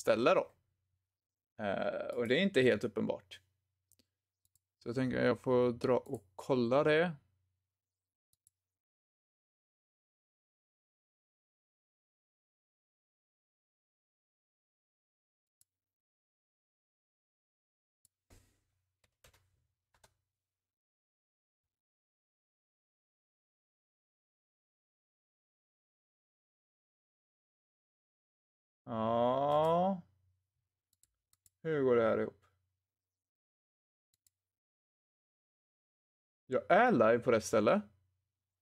ställe då. Och det är inte helt uppenbart. Så jag tänker att jag får dra och kolla det. Ja. Hur går det här ihop? Jag är live på rätt ställe.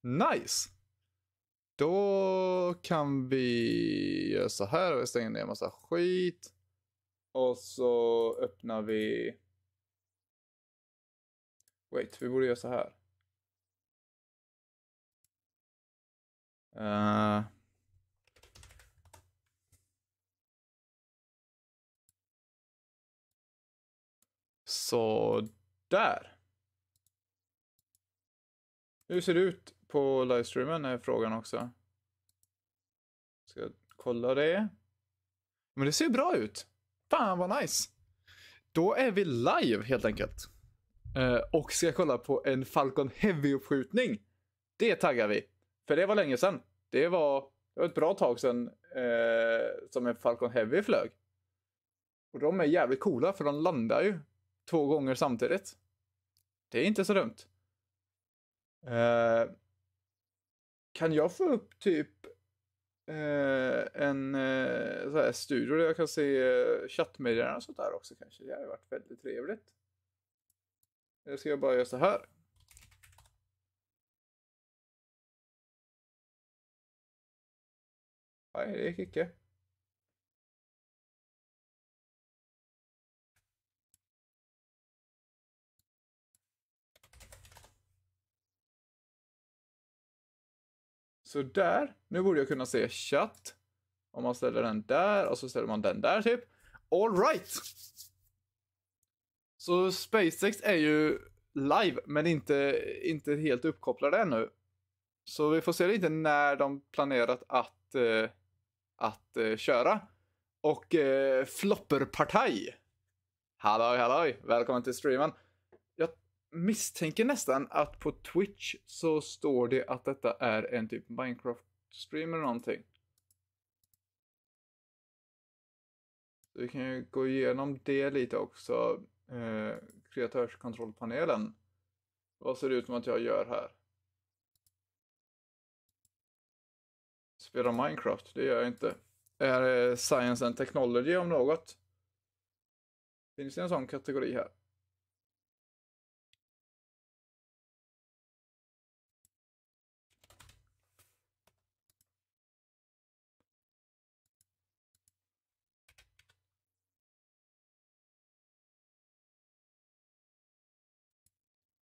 Nice! Då kan vi göra så här. Vi stänger ner en massa skit. Och så öppnar vi... Wait, vi borde göra så här. Så där. Hur ser det ut på livestreamen är frågan också. Ska jag kolla det? Men det ser bra ut. Fan vad nice. Då är vi live helt enkelt. Och ska kolla på en Falcon Heavy uppskjutning. Det taggar vi. För det var länge sedan. Det var ett bra tag sedan som en Falcon Heavy flög. Och de är jävligt coola för de landar ju 2 gånger samtidigt. Det är inte så dumt. Kan jag få upp typ en så här studio där jag kan se chattmeddelanden och sånt där också kanske? Det hade varit väldigt trevligt. Eller ska jag bara göra så här? Nej, det gick inte. Så där, nu borde jag kunna se chatt. Om man ställer den där och så ställer man den där typ. All right. Så SpaceX är ju live men inte helt uppkopplade ännu. Så vi får se lite när de planerat att köra. Och flopperpartaj. Halloj, välkommen till streamen. Jag misstänker nästan att på Twitch så står det att detta är en typ Minecraft-stream eller någonting. Så vi kan ju gå igenom det lite också. Kreatörskontrollpanelen. Vad ser det ut som att jag gör här? Spela Minecraft, det gör jag inte. Är det Science and Technology om något? Finns det en sån kategori här?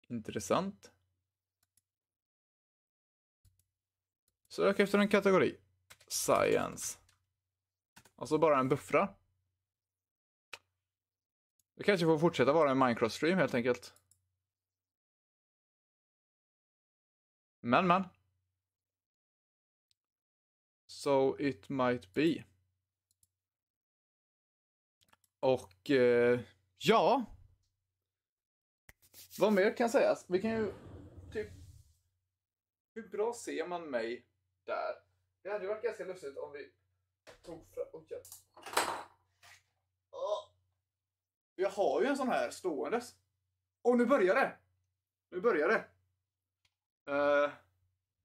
Intressant. Sök efter en kategori. Science. Alltså bara en buffra. Det kanske får fortsätta vara en Minecraft-stream helt enkelt. Men. So it might be. Och ja. Vad mer kan sägas? Vi kan ju typ... Hur bra ser man mig där? Det hade ju varit ganska lustigt om vi tog fram... Jag har ju en sån här ståendes. Och nu börjar det.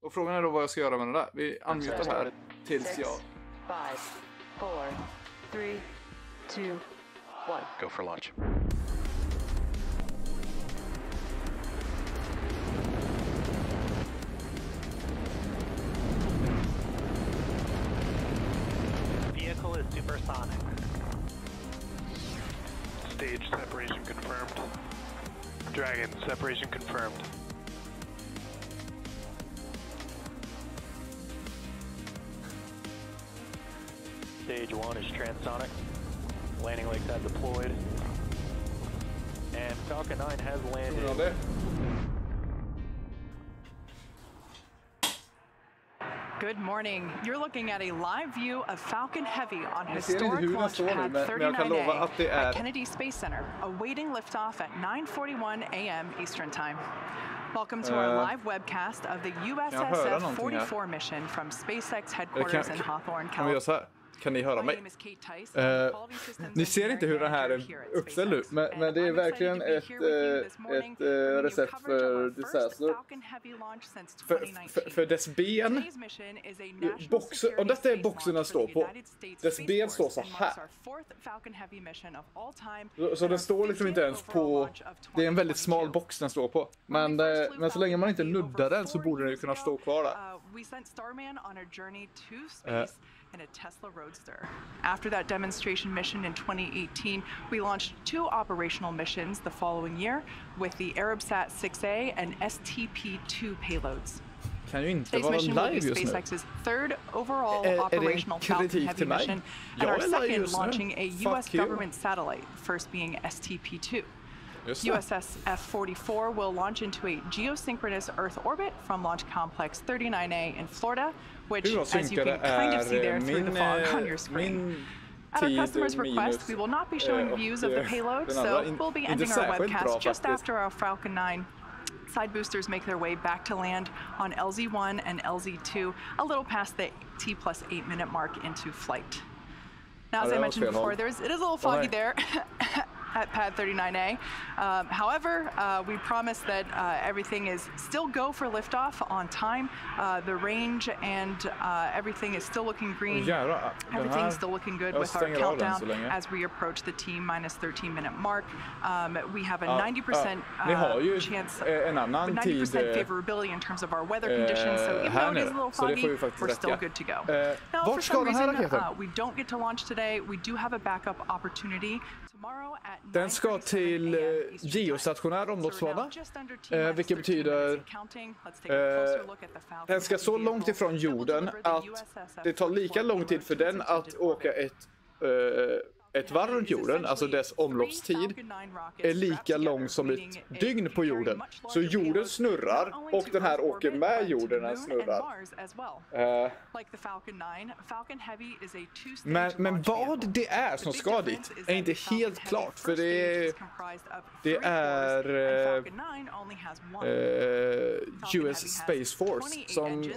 Och frågan är då vad jag ska göra med den där. Vi anmutar här tills jag... 5, 4, 3, 2, 1. Go for launch. Vehicle is supersonic. Stage separation confirmed. Dragon, separation confirmed. Stage 1 is transonic. Landing legs have deployed. And Falcon 9 has landed. Good morning. You're looking at a live view of Falcon Heavy on Jag ser inte historic hur den launch står nu, pad men jag kan lova 39A att det är... at Kennedy Space Center, awaiting liftoff at 9:41 a.m. Eastern Time. Welcome to our live webcast of the USS F-44 mission from SpaceX headquarters in Hawthorne, Kan vi göra så här? Kan ni höra mig? Ni ser inte hur den här är uppställd ut, men det är verkligen ett recept för disaster. För dess ben, och detta är boxen den står på. Dess ben står så här. Så den står liksom inte ens på, det är en väldigt smal box den står på. Men så länge man inte nuddar den så borde den ju kunna stå kvar där. In a Tesla Roadster. After that demonstration mission in 2018, we launched 2 operational missions the following year with the Arabsat 6A and STP-2 payloads. Kan ju inte Today's vara mission will live be just nu. SpaceX's third overall operational Falcon Heavy mission, and our second launching a US government satellite, first being STP-2. USS F-44 will launch into a geosynchronous Earth orbit from Launch Complex 39A in Florida, which, as you can kind of see there through the fog on your screen. At our customer's request, we will not be showing views of the payload, so we'll be ending our webcast just after our Falcon 9 side boosters make their way back to land on LZ-1 and LZ-2, a little past the T+8 minute mark into flight. Now, as I mentioned before, it is a little foggy there at pad 39A. However, we promise that everything is still go for liftoff on time. The range and everything is still looking green. Everything's still looking good with our countdown as we approach the T-13 minute mark. We have a 90% chance, 90% favorability in terms of our weather conditions. So even though it is a little foggy, we're still good to go. Now, for some reason, we don't get to launch today. We do have a backup opportunity. Den ska till geostationär omloppsbana, vilket betyder den ska så långt ifrån jorden att det tar lika lång tid för den att åka ett varv runt jorden, alltså dess omloppstid är lika lång som ett dygn på jorden. Så jorden snurrar och den här åker med jorden, den snurrar. Men vad det är som ska dit är inte helt klart, för det är US Space Force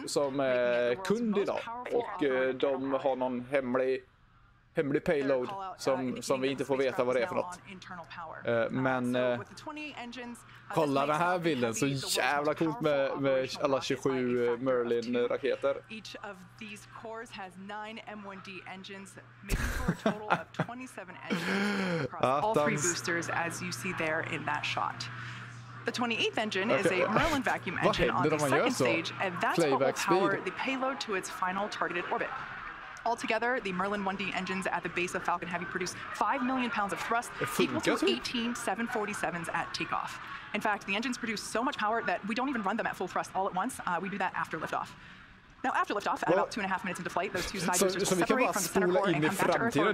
som är kund idag, och de har någon hemlig payload som vi inte får veta vad det är för något. Men kolla den här bilden, så jävla coolt med alla 27 Merlin-raketer. Each of these cores has 9 M1D engines, making for a total of 27 engines across all 3 boosters, as you see there in that shot. The 28th engine is a Merlin vacuum engine on the second stage, and that's what will power the payload to its final targeted orbit. Altogether, the Merlin 1D engines at the base of Falcon Heavy produce 5 million pounds of thrust, equal to 18 747s at takeoff. In fact, the engines produce so much power that we don't even run them at full thrust all at once. We do that after liftoff. Now, after liftoff, at about 2.5 minutes into flight, those 2 side boosters will separate from the center core and come back to Earth for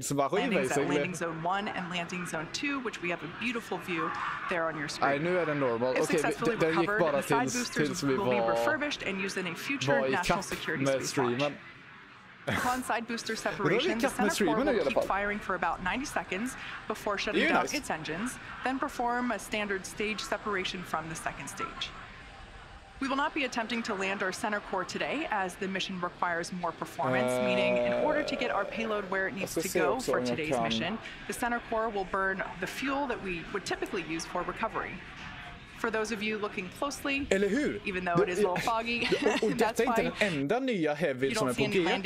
simultaneous landings at landing zone 1 and landing zone 2, which we have a beautiful view there on your screen. Nu är den normal. If successfully recovered, the side boosters will be refurbished and used in a future national security space launch. Upon side booster separation, the center core will keep firing for about 90 seconds before shutting down its engines, then perform a standard stage separation from the second stage. We will not be attempting to land our center core today, as the mission requires more performance, meaning in order to get our payload where it needs to go for today's mission, the center core will burn the fuel that we would typically use for recovery. For those of you looking closely, even though it is a little foggy, that's why den enda nya Heavy som är på G.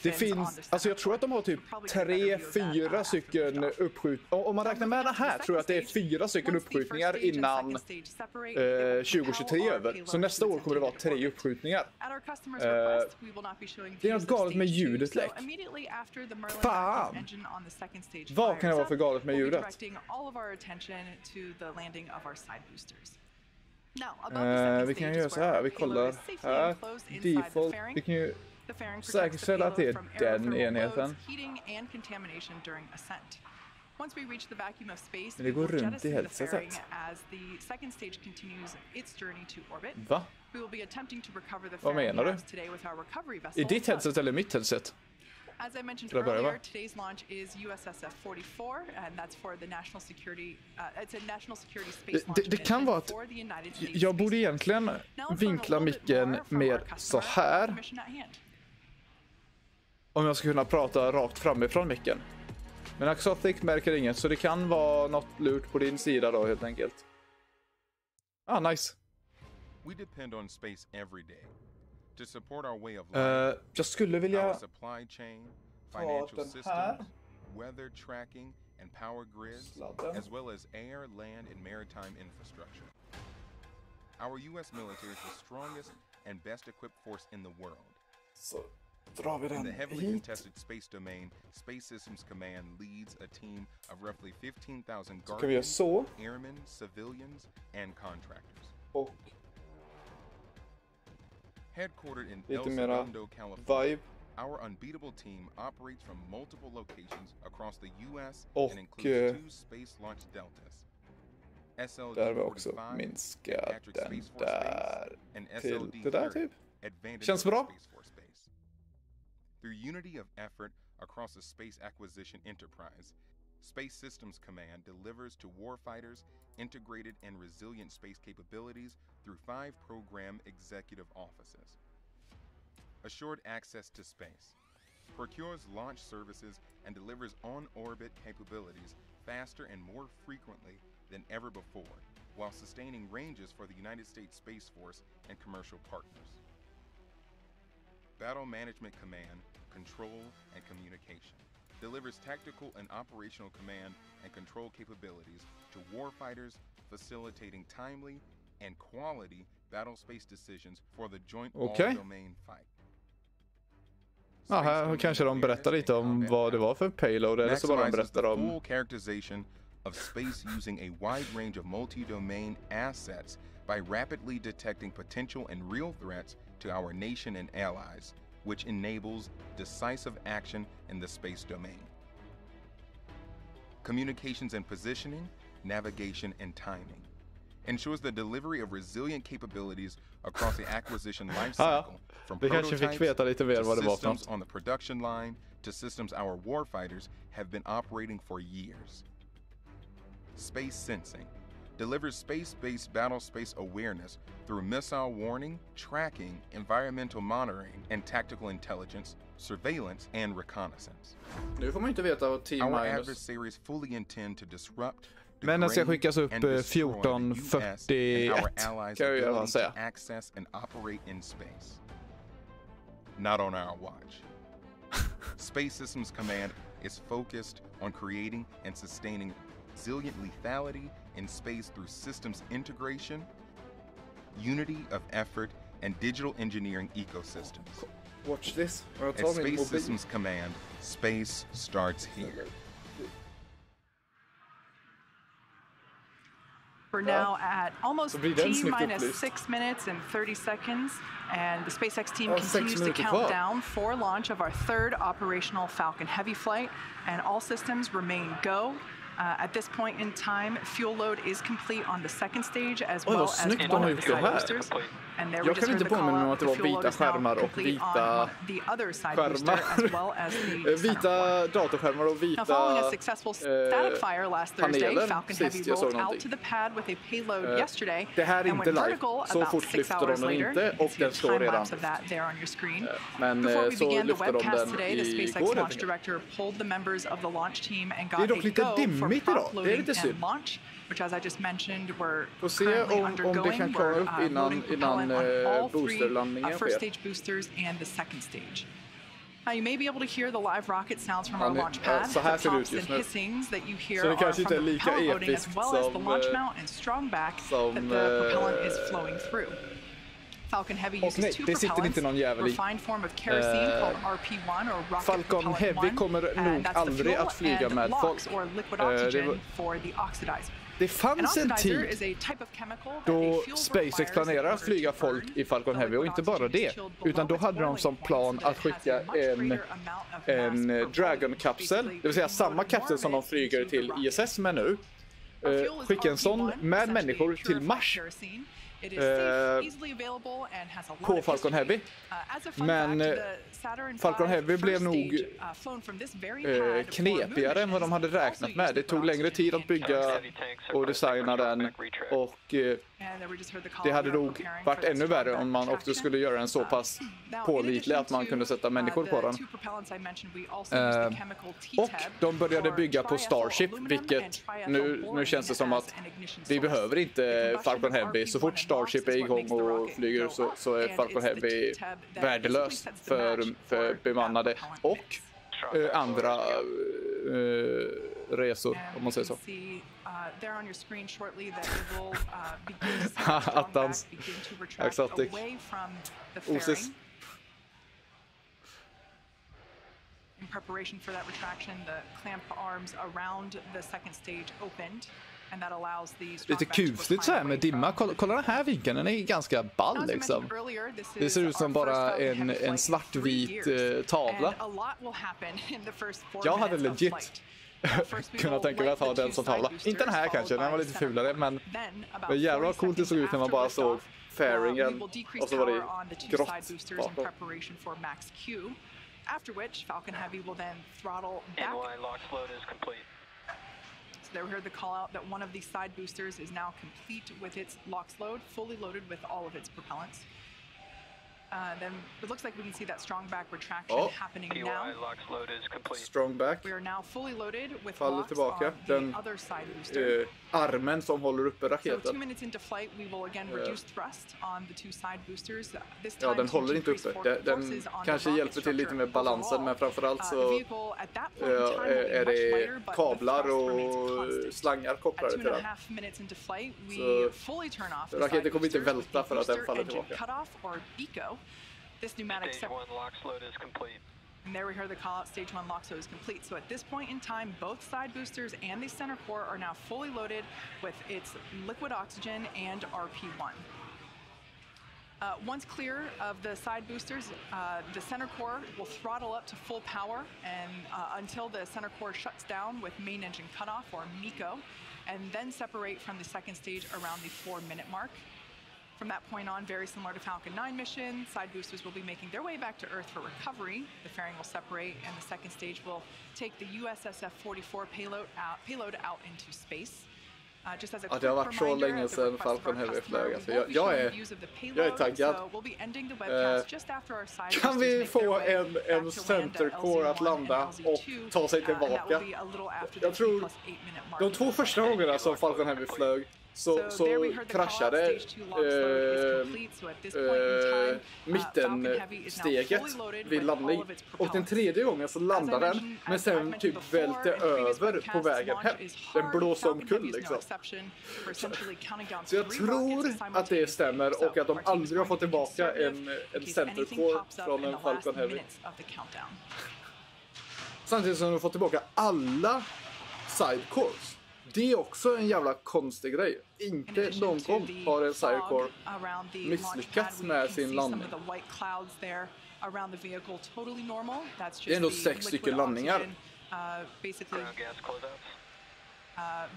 Det finns, alltså jag tror att de har typ 3-4 stycken uppskjutningar. Om man räknar med det här tror jag att det är 4 stycken uppskjutningar innan 2023 över. Så nästa år kommer det vara 3 uppskjutningar. Det är något galet med ljudet läck. Fan! Vad kan det vara för galet med ljudet? Vi kan göra så här, vi kollar här, default, vi kan ju säkerställa att det är den enheten. Once we reach the vacuum of space, Men det går runt i fairing headsetet. as the second stage continues its journey to orbit. Va? We will be attempting to recover the Vad fairing menar du? today with our recovery vessel. I ditt headset eller mitt headset? As I mentioned Till att börja earlier, med. today's launch is USS F-44, and that's for the national security. It's a national security space launch Det kan vara att for the United States jag borde Space egentligen Now let's learn a vinkla little bit micken more from mer our så customer här. about the mission at hand. Om jag ska kunna prata rakt framifrån micken. Men Axothic märker inget, så det kan vara något lurt på din sida då helt enkelt. Ah, nice. We depend on space every day to support our way of life, Jag skulle our vilja supply chain, ta financial den systems, här. weather tracking, and power grids, Sladden. as well as air, land, and maritime infrastructure. Our U.S. military is the strongest and best equipped force in the world. Så drar vi In den the heavily hit. contested space domain, Space Systems Command leads a team of roughly 15,000 Så kan vi göra guardians, så. airmen, civilians, and contractors. Och Headquartered in El lite mera Segundo, California, vibe. our unbeatable team operates from multiple locations across the U.S. Och, and includes 2 space launch deltas. Där var också SLD-45 minska at Patrick den Space Force där Base and till det där SLD-30 typ. at Vandenberg Känns bra. Space Force Base. Through unity of effort across the space acquisition enterprise, Space Systems Command delivers to warfighters integrated and resilient space capabilities through 5 program executive offices. Assured access to space, procures launch services and delivers on-orbit capabilities faster and more frequently than ever before, while sustaining ranges for the United States Space Force and commercial partners. Battle Management Command, Control and Communication delivers tactical and operational command and control capabilities to warfighters, facilitating timely and quality battle space decisions for the joint all-domain fight. Ja, här kanske de berättar lite om vad det var för payload, eller så bara de berättar om full characterization of space using a wide range of multi-domain assets by rapidly detecting potential and real threats to our nation and allies, which enables decisive action in the space domain. Communications and positioning, navigation and timing. Ensures the delivery of resilient capabilities across the acquisition lifecycle, from prototypes to systems on the production line to systems our warfighters have been operating for years. Space sensing delivers space-based battle space awareness through missile warning, tracking, environmental monitoring, and tactical intelligence, surveillance, and reconnaissance. Nu får man inte veta vad T-minus. Our adversaries fully intend to disrupt, men den ska skickas upp 14:41 kan jag ju säga. Access and operate in space. Not on our watch. Space Systems Command is focused on creating and sustaining resilient lethality in space through systems integration, unity of effort, and digital engineering ecosystems. Watch this. At Space Systems Command, space starts here. We're now at almost T-minus 6 minutes and 30 seconds, and the SpaceX team continues to count down for launch of our 3rd operational Falcon Heavy flight, and all systems remain go. At this point in time, fuel load is complete on the 2nd stage, as well as one of the side boosters. And there we just heard the call out. The fuel load is now complete on the other side booster, as well as the vita datorskärmar och vita now, following a successful static fire last Thursday, Falcon Heavy rolled out to the pad with a payload yesterday, det här är and inte went live. vertical Så about fort 6 lyfter hours de den later. inte, och den står redan. Of that there on your screen. Men Before we så began the lyfter de webcast den today, the SpaceX igår. launch director pulled the members of the launch team and Det är got dock a lite go for dimmigt idag. prompt Det är loading lite synd. and launch, which, as I just mentioned, we're Får se currently om det undergoing. kan klara upp We're innan loading propellant on all 3 boosterlandningen first sker. stage boosters and the 2nd stage. Now, you may be able to hear the live rocket sounds from our launch pad. Så här The ser det ut pops and just nu. hissings that you hear Så det are kanske from inte är the lika propellant loading, as episkt well as the launch som, mount and strong back som, that the propellant is flowing through. Falcon Heavy uses 2 propellants, refined form of kerosene called RP1 or rocket Falcon Heavy kommer nog aldrig att flyga med folk. or liquid oxygen for the oxidizer. Det fanns en tid då SpaceX planerade att flyga folk i Falcon Heavy, och inte bara det, utan då hade de som plan att skicka en Dragon-kapsel, det vill säga samma kapsel som de flyger till ISS med nu. Skicka en sån med människor till Mars på Falcon Heavy. Men Falcon Heavy blev nog knepigare än vad de hade räknat med. Det tog längre tid att bygga och designa den, och det hade nog varit ännu värre om man också skulle göra den så pass pålitlig att man kunde sätta människor på den. Och de började bygga på Starship, vilket nu känns det som att vi behöver inte Falcon Heavy. Så fort Starship är igång och flyger så är Falcon Heavy värdelös för bemannade och andra resor, om man säger så. Attans exotic Osis. In preparation for that retraction, the clamp arms around the second stage opened, and that allows the lite kusligt så här med dimma. Kolla den här vinkeln, den är ganska ball liksom. Det ser ut som bara en svartvit tavla. Jag hade legit kunnat tänka mig att ha den som tavla. Inte den här kanske, den var lite fulare, men jävlar vad coolt det såg ut när man bara såg fairingen och så var det grått bakom. After which, Falcon Heavy will then throttle back. NY LOX load is complete. So there we heard the call out that one of these side boosters is now complete with its LOX load, fully loaded with all of its propellants. Then it looks like we can see that strong back retraction happening now. LOX load is complete. Strong back. We are now fully loaded with faller LOX tillbaka. on Den the other side booster. Armen som håller uppe So raketen. 2 minutes into flight, we will again reduce thrust on the two side boosters. This time Ja, den to håller inte decrease uppe. Den forces on kanske the hjälper rocket till lite med structure balansen, overall. men framförallt The så vehicle at that point in time will be är much det lighter, but the kablar thrust och remains constant. slangar kopplade At till 2.5 den. minutes into flight, we Så fully turn off the raketen side kommer inte boosters välta with för the att den booster faller engine tillbaka. cutoff or BECO. This pneumatic Stage 1 LOX load is complete. And there we heard the call out, stage 1 LOX load is complete. So at this point in time, both side boosters and the center core are now fully loaded with its liquid oxygen and RP1. Once clear of the side boosters, the center core will throttle up to full power and until the center core shuts down with main engine cutoff or MECO, and then separate from the second stage around the 4-minute mark. From that point on, very similar to Falcon 9 mission, side boosters will be making their way back to Earth for recovery. The fairing will separate, and the second stage will take the USS F-44 payload out into space. Just as a quick det har varit så reminder, länge at the sedan request of Falcon our Heavy customer, flög. we Alltså, won't be jag showing är views of the jag är payload, taggad. so we'll be ending the webcast just after our side Kan boosters vi make their få way en back to land center at core att LZ1 landa and och LZ2, ta sig and that will tillbaka? be a little after Jag the tror 3+8-minute mark. de 2 första gångerna som Falcon Heavy flög så kraschade mittensteget vid landning. Och den tredje gången så landade den, men sen typ välte över på vägen hem. Den blåste omkull liksom. Så jag tror att det stämmer och att de aldrig har fått tillbaka en center core från en Falcon Heavy. Samtidigt som de har fått tillbaka alla sidecores. Det är också en jävla konstig grej. Inte någon gång har en sidecore misslyckats med sin landning. Det är ändå 6 stycken landningar.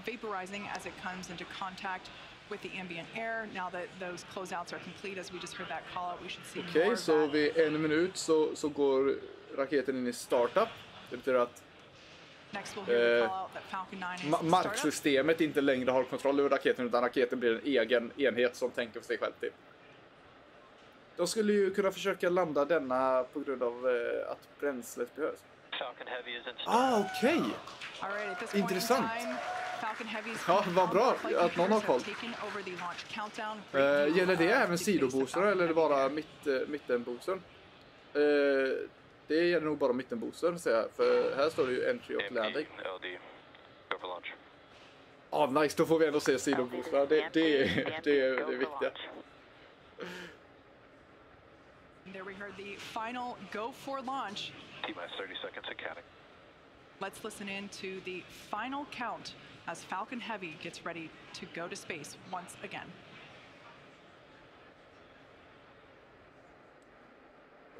Vaporizing as it comes into contact with the ambient air. Now that those closeouts are complete, as we just heard that call out, we should see more of that. Okej, så vid 1 minut så går raketen in i startup. Det betyder att marksystemet inte längre har kontroll över raketen, utan raketen blir en egen enhet som tänker för sig själv typ. De skulle ju kunna försöka landa denna på grund av att bränslet behövs. Okej. Intressant. Ja, vad bra att någon har koll. Gäller det även sidoboostrarna eller är det bara mittenboostern? Det gäller nog bara mittenboostern, för här står det ju entry och landing. Nice, då får vi ändå se sidoboostrarna. Det är viktiga. There we heard the final go for launch. T-minus 30 seconds and counting. Let's listen in to the final count as Falcon Heavy gets ready to go to space once again.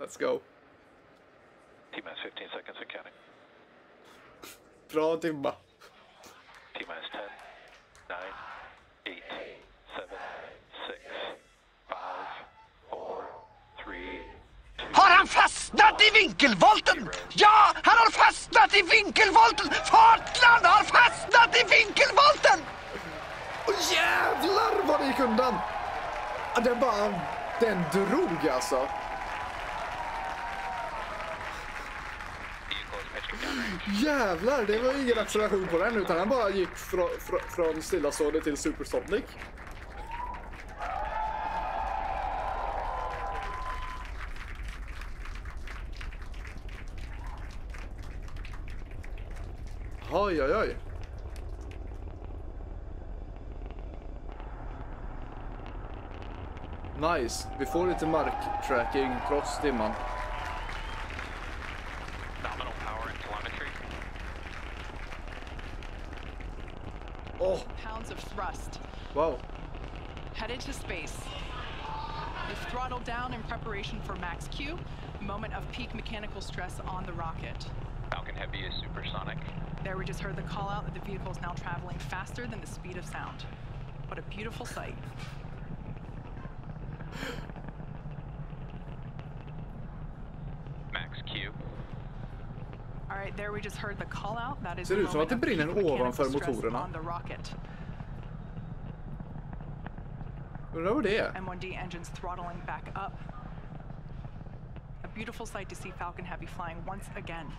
Let's go. T-minus 15 seconds and counting. Bra timma. T-minus 10, 9, 8, 7, 6, 5, 4, 3, 2... Har han fastnat i vinkelvolten? Ja, han har fastnat i vinkelvolten! Fartland har fastnat i vinkelvolten! Åh jävlar vad det gick undan! Den drog alltså. Jävlar, det var ingen acceleration på den utan den bara gick från stillastående till supersonic. Oj, oj, oj. Nice. Vi får lite marktracking trots dimman. Nominal power and telemetry. Oh. Pounds of thrust. Wow. Headed to space. We've throttled down in preparation for max Q, moment of peak mechanical stress on the rocket. Falcon Heavy is supersonic. There we just heard the call out that the vehicle is now traveling faster than the speed of sound. What a beautiful sight. Max Q. All right, there we just heard the call out. That is Ser ut som att det brinner ovanför stress motorerna. on the rocket. Undrar vad det är. M1D engines throttling back up. A beautiful sight to see Falcon Heavy flying once again.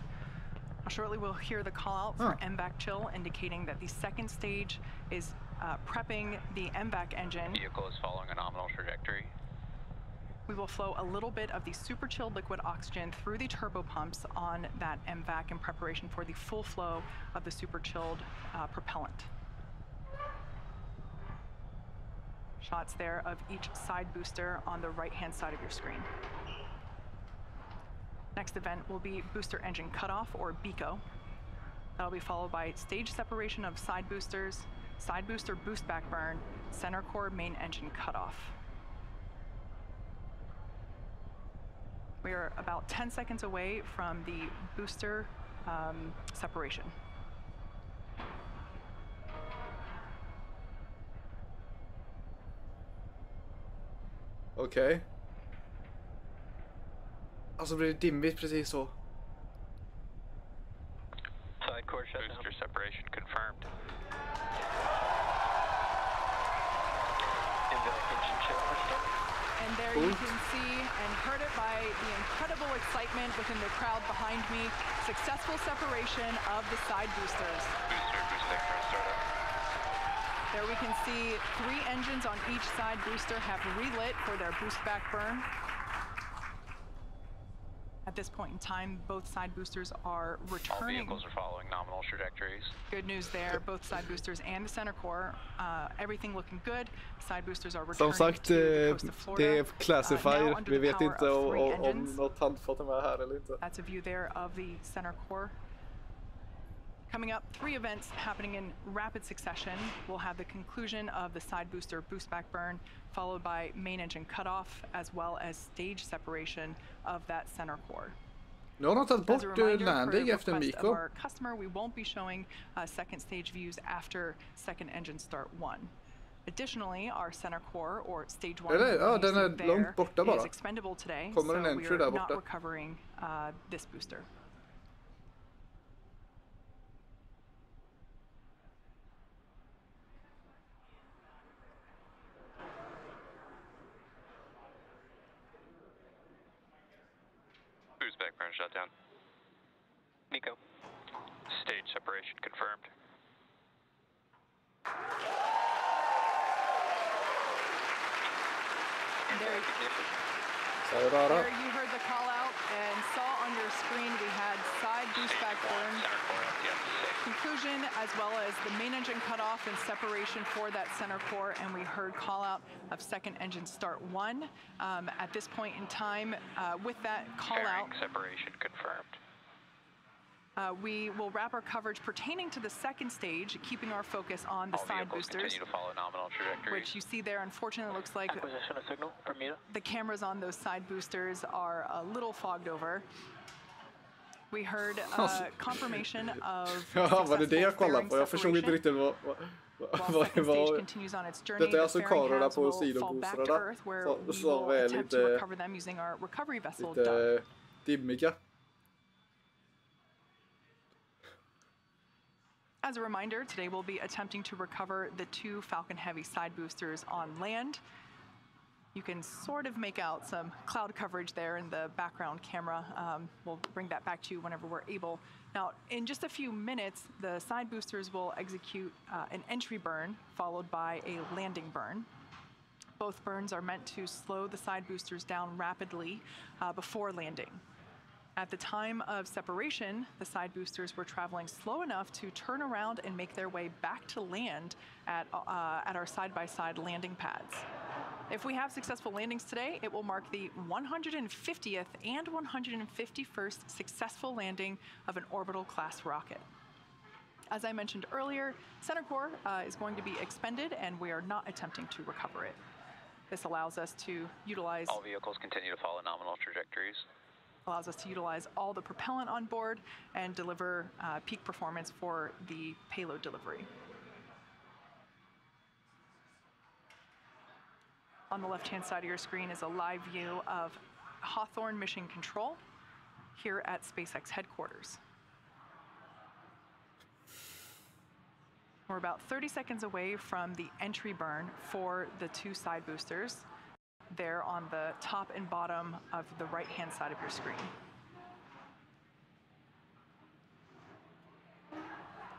Shortly we'll hear the call out for MVAC chill, indicating that the second stage is prepping the MVAC engine. Vehicle is following a nominal trajectory. We will flow a little bit of the super chilled liquid oxygen through the turbo pumps on that MVAC in preparation for the full flow of the super chilled propellant. Shots there of each side booster on the right-hand side of your screen. Next event will be booster engine cutoff, or BECO. That'll be followed by stage separation of side boosters, side booster boost back burn, center core main engine cutoff. We are about 10 seconds away from the booster separation. Okej. Alltså blir det dimmigt precis så. Side core shutdown. Booster separation confirmed. And there you can see and heard it by the incredible excitement within the crowd behind me. Successful separation of the side boosters. There we can see 3 engines on each side booster have relit for their boost back burn. At this point in time, both side boosters are returning. All vehicles are following nominal trajectories. Good news there, both side boosters and the center core. Everything looking good. Side boosters are returning Som sagt, to the coast of Florida. det är classifier. Vi vet inte om något handfat är med här eller inte. That's a view there of the center core. Coming up, 3 events happening in rapid succession. We'll have the conclusion of the side booster boost back burn, followed by main engine cutoff, as well as stage separation of that center core. Nu har de tagit bort landing efter Miko. Our customer, we won't be showing second stage views after second engine start 1. Additionally, our center core, or stage 1, den är långt borta bara. is expendable today, Kommer so en entry we där are borta. not recovering this booster. Boost back burn shutdown. Nico. Stage separation confirmed. There you heard the call out and saw on your screen we had side boost back burn conclusion, as well as the main engine cutoff and separation for that center core, and we heard call out of second engine start 1. At this point in time, with that call out, separation confirmed. We will wrap our coverage pertaining to the second stage, keeping our focus on the side boosters, continue to follow nominal trajectories. which you see there, unfortunately, looks like Acquisition of signal, Bermuda. the cameras on those side boosters are a little fogged over. We heard confirmation of Ja, var det det jag kollade på? Jag förstod inte riktigt vad det var. Detta är alltså kamerorna på sidoboostrarna som är lite dimmiga. As a reminder, today we'll be attempting to recover the 2 Falcon Heavy side boosters on land. You can sort of make out some cloud coverage there in the background camera. We'll bring that back to you whenever we're able. Now, in just a few minutes, the side boosters will execute an entry burn followed by a landing burn. Both burns are meant to slow the side boosters down rapidly before landing. At the time of separation, the side boosters were traveling slow enough to turn around and make their way back to land at our side-by-side landing pads. If we have successful landings today, it will mark the 150th and 151st successful landing of an orbital-class rocket. As I mentioned earlier, center core is going to be expended, and we are not attempting to recover it. This allows us to utilize... All vehicles continue to follow nominal trajectories. Allows us to utilize all the propellant on board and deliver peak performance for the payload delivery. On the left-hand side of your screen is a live view of Hawthorne Mission Control here at SpaceX headquarters. We're about 30 seconds away from the entry burn for the 2 side boosters. There on the top and bottom of the right-hand side of your screen.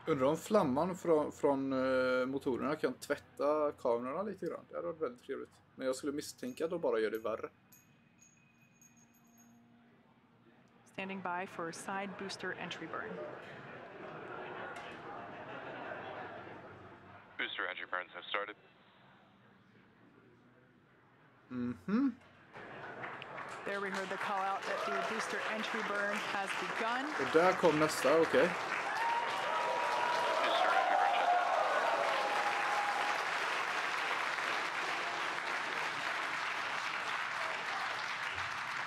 Undrar om flamman från motorerna kan tvätta kamerorna lite grann. Det hade varit väldigt trevligt. Men jag skulle misstänka att de bara gör det värre. Standing by for side booster entry burn. Booster entry burns have started. Mhm. There we heard the call out that the booster entry burn has begun. Och där kom nästa, okej.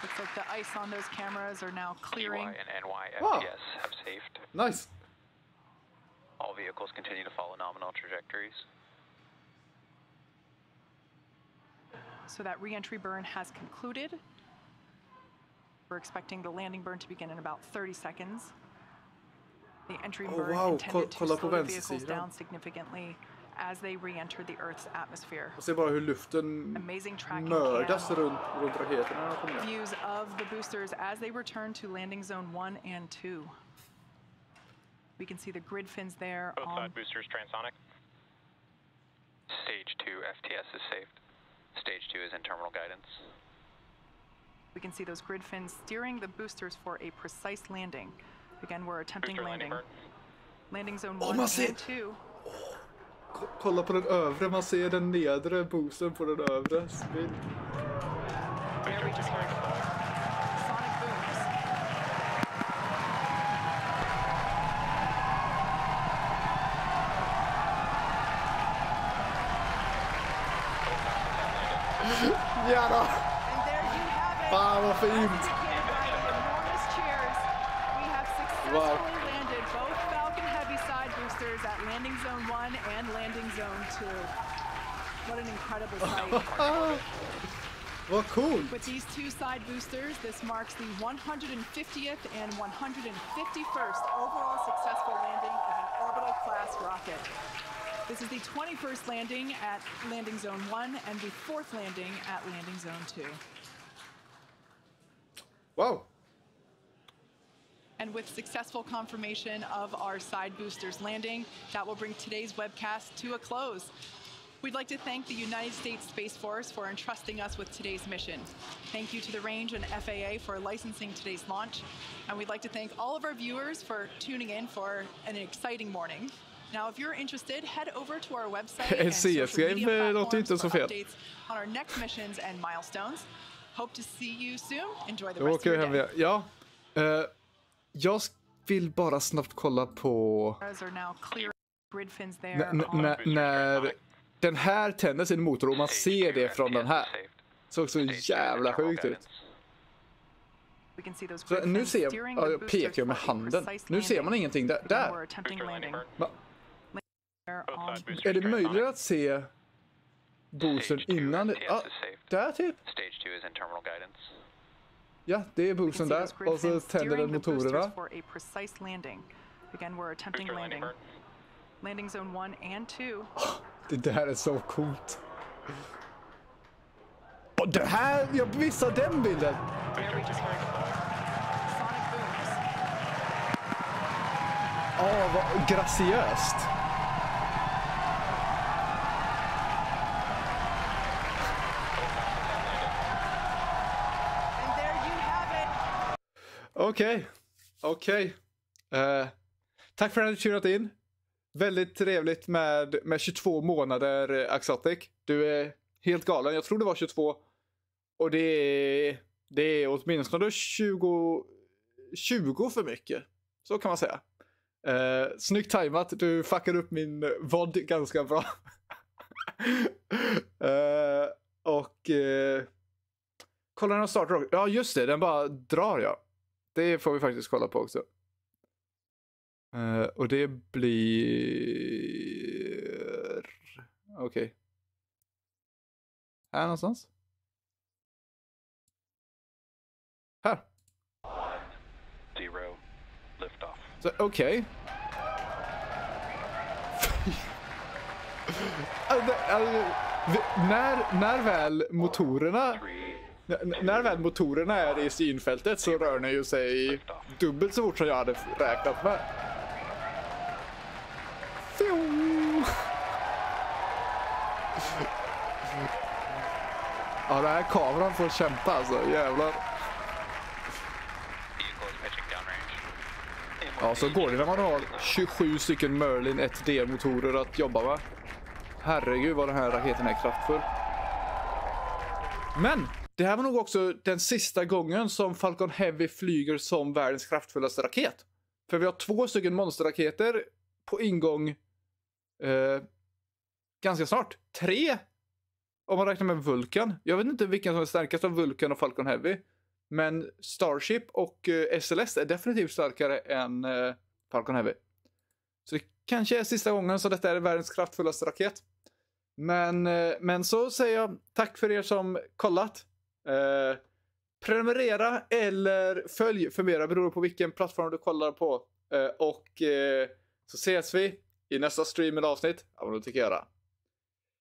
Looks like the ice on those cameras are now clearing. and NY Wow. FTS have saved. Nice. All vehicles continue to follow nominal trajectories. So that re-entry burn has concluded. We're expecting the landing burn to begin in about 30 seconds. The entry burn intended to slow the vehicles down significantly as they re-enter the Earth's atmosphere. Och se bara hur luften mördas runt raketerna. Views of the boosters as they return to landing zone 1 and 2. We can see the grid fins there. Both side boosters transonic. Stage 2 FTS is saved. Stage 2 is in terminal guidance. We can see those grid fins steering the boosters for a precise landing. Again, we're attempting landing. Landing zone 1 and 2. Kolla på den övre, man ser den nedre boosten på den övre. Spill. There we just heard sonic booms. Ja då! And there you have it. Fan vad fint! Enormous cheers. We have successfully landed both Falcon Heavy side boosters at landing zone 1 and landing zone 2. What an incredible sight. Vad coolt! With these 2 side boosters, this marks the 150th and 151st overall successful landing of an orbital class rocket. This is the 21st landing at landing zone 1 and the 4th landing at landing zone 2. Wow! And with successful confirmation of our side boosters landing, that will bring today's webcast to a close. We'd like to thank the United States Space Force for entrusting us with today's mission. Thank you to the Range and FAA for licensing today's launch. And we'd like to thank all of our viewers for tuning in for an exciting morning. Now, if you're interested, head over to our website and social media platforms for updates on our next missions and milestones. Hope to see you soon. Enjoy the rest of your day. Ja, jag vill bara snabbt kolla på när den här tänder sin motor och man ser det från den här. Såg så jävla sjukt ut. Så nu ser jag pekar med handen. Nu ser man ingenting där. Är det möjligt att se boostern innan? Där typ. Ja, det är boostern där. Och så tänder den motorerna. Det där är så coolt. Och det här, jag missade den bilden. Vad graciöst. Okej. Tack för att du turat in. Väldigt trevligt med 22 månader Exotic. Du är helt galen. Jag tror det var 22. Och det är åtminstone 20 för mycket. Så kan man säga. Snyggt tajmat. Du fuckar upp min VOD ganska bra. Kolla den startar. Ja just det, den bara drar jag. Det får vi faktiskt kolla på också. Och det blir... Okej. Här någonstans. Här. Okej. När väl motorerna är i synfältet så rör den ju sig dubbelt så fort som jag hade räknat med. Ja, den här kameran får kämpa alltså, jävlar. Ja, så går det när man har 27 stycken Merlin 1D-motorer att jobba med. Herregud vad den här raketen är kraftfull. Men det här var nog också den sista gången som Falcon Heavy flyger som världens kraftfullaste raket. För vi har 2 stycken monsterraketer på ingång ganska snart. 3 om man räknar med Vulcan. Jag vet inte vilken som är starkast av Vulcan och Falcon Heavy. Men Starship och SLS är definitivt starkare än Falcon Heavy. Så det kanske är sista gången så detta är världens kraftfullaste raket. Men så säger jag tack för er som kollat. Prenumerera eller följ för mera beror på vilken plattform du kollar på. Så ses vi i nästa stream eller avsnitt. Ja, vad du tycker göra.